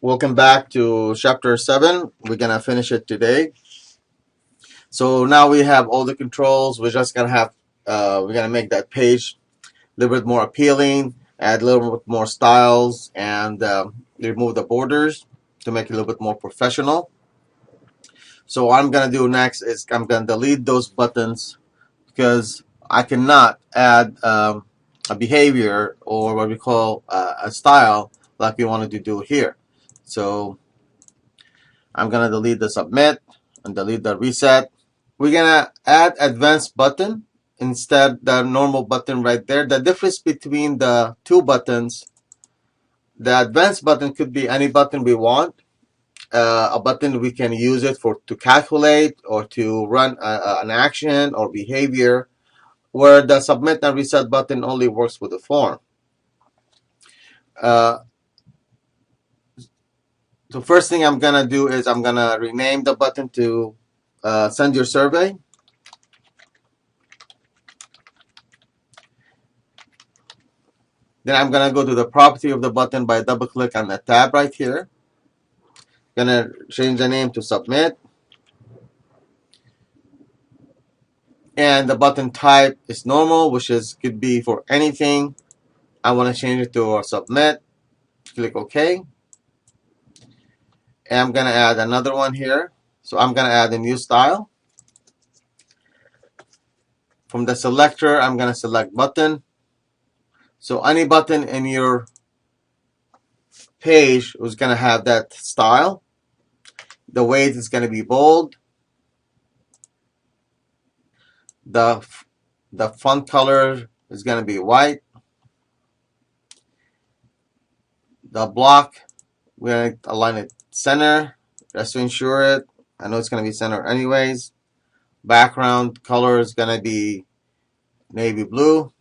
Welcome back to Chapter 7. We're gonna finish it today. So now we have all the controls. We're just gonna have we're gonna make that page a little bit more appealing, add a little bit more styles, and remove the borders to make it a little bit more professional. So what I'm gonna do next is I'm gonna delete those buttons because I cannot add a behavior or what we call a style like we wanted to do here. So I'm gonna delete the submit and delete the reset. We're gonna add advanced button instead the normal button right there. The difference between the two buttons, the advanced button could be any button we want. A button we can use it for to calculate or to run an action or behavior, where the submit and reset button only works with the form. Uh, so first thing I'm gonna do is I'm gonna rename the button to send your survey. Then I'm gonna go to the property of the button by double click on the tab right here. Gonna change the name to submit. And the button type is normal, which is could be for anything. I want to change it to submit. Click OK. And I'm gonna add another one here. So I'm gonna add a new style. From the selector, I'm gonna select button. So any button in your page is gonna have that style. The weight is gonna be bold. The the font color is gonna be white. The block, we're going to align it center just to ensure it. I know it's going to be center anyways. Background color is going to be navy blue.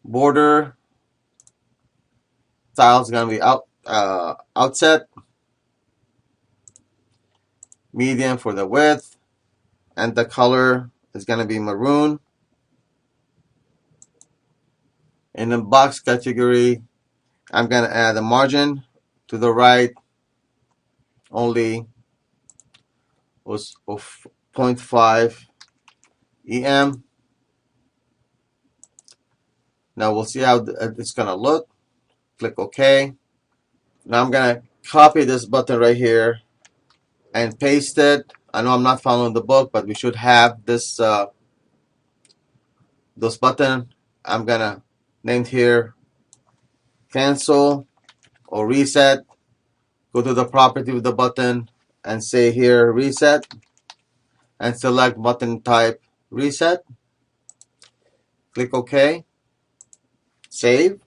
Border style is going to be outset. Medium for the width. And the color is going to be maroon. In the box category, I'm going to add a margin to the right only was of 0.5 EM. Now we'll see how it's going to look. Click OK. Now I'm going to copy this button right here and paste it. I know I'm not following the book, but we should have this button. I'm going to name here cancel or reset. Go to the property of the button and say here reset and select button type reset. Click OK. Save.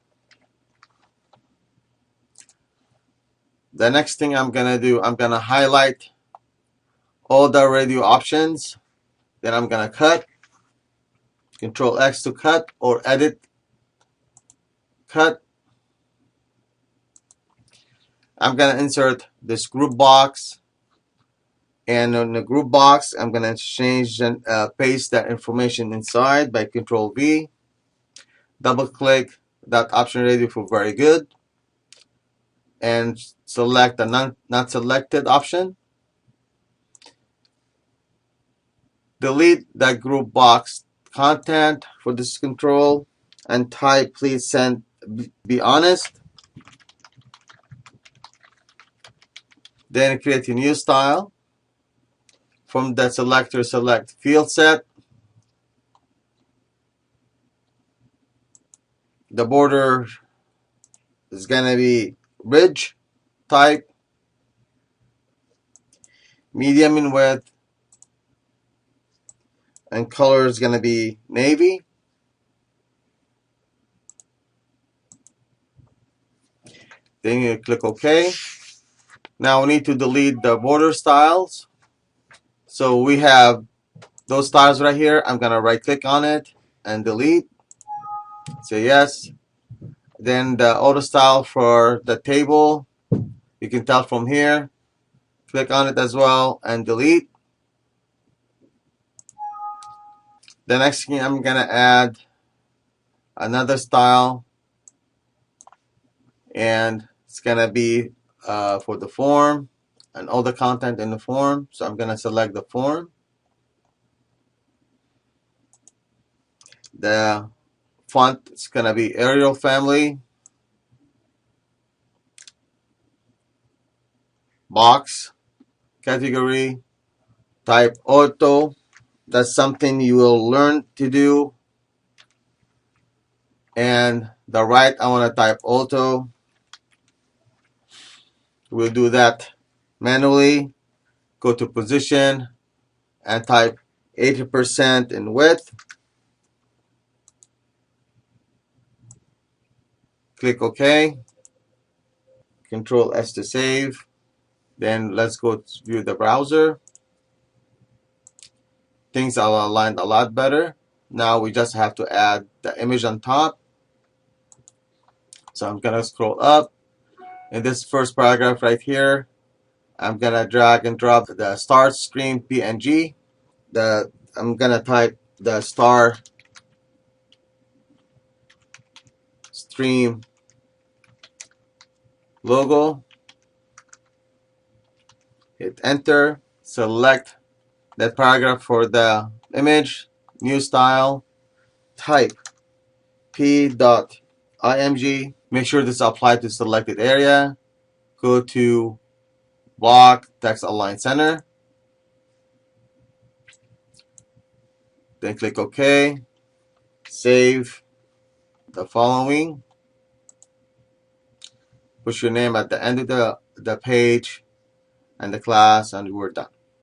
The next thing I'm going to do, I'm going to highlight all the radio options. Then I'm going to cut. Control X to cut or edit. Cut. I'm going to insert this group box. And on the group box, I'm going to change and paste that information inside by Control V. Double click that option radio for very good. And select the not selected option. Delete that group box content for this control and type please send be honest. Then create a new style. From the selector, select field set. The border is going to be ridge type, medium in width, and color is going to be navy. Then you click OK. Now we need to delete the border styles. So we have those styles right here. I'm going to right click on it and delete. Say yes. Then the auto style for the table, you can tell from here. Click on it as well and delete. The next thing I'm going to add another style and It's gonna be for the form and all the content in the form. So I'm gonna select the form. The font is gonna be Arial family. Box category type auto. That's something you will learn to do. And the right, I want to type auto. We'll do that manually. Go to position and type 80% in width. Click OK. Control S to save. Then let's go to view the browser. Things are aligned a lot better. Now we just have to add the image on top. So I'm gonna scroll up. In this first paragraph right here, I'm gonna drag and drop the start stream PNG. I'm gonna type the star stream logo. Hit enter. Select that paragraph for the image. New style. Type p.img. Make sure this is applied to selected area. Go to block text align center. Then click OK. Save the following. Put your name at the end of the page and the class, and we're done.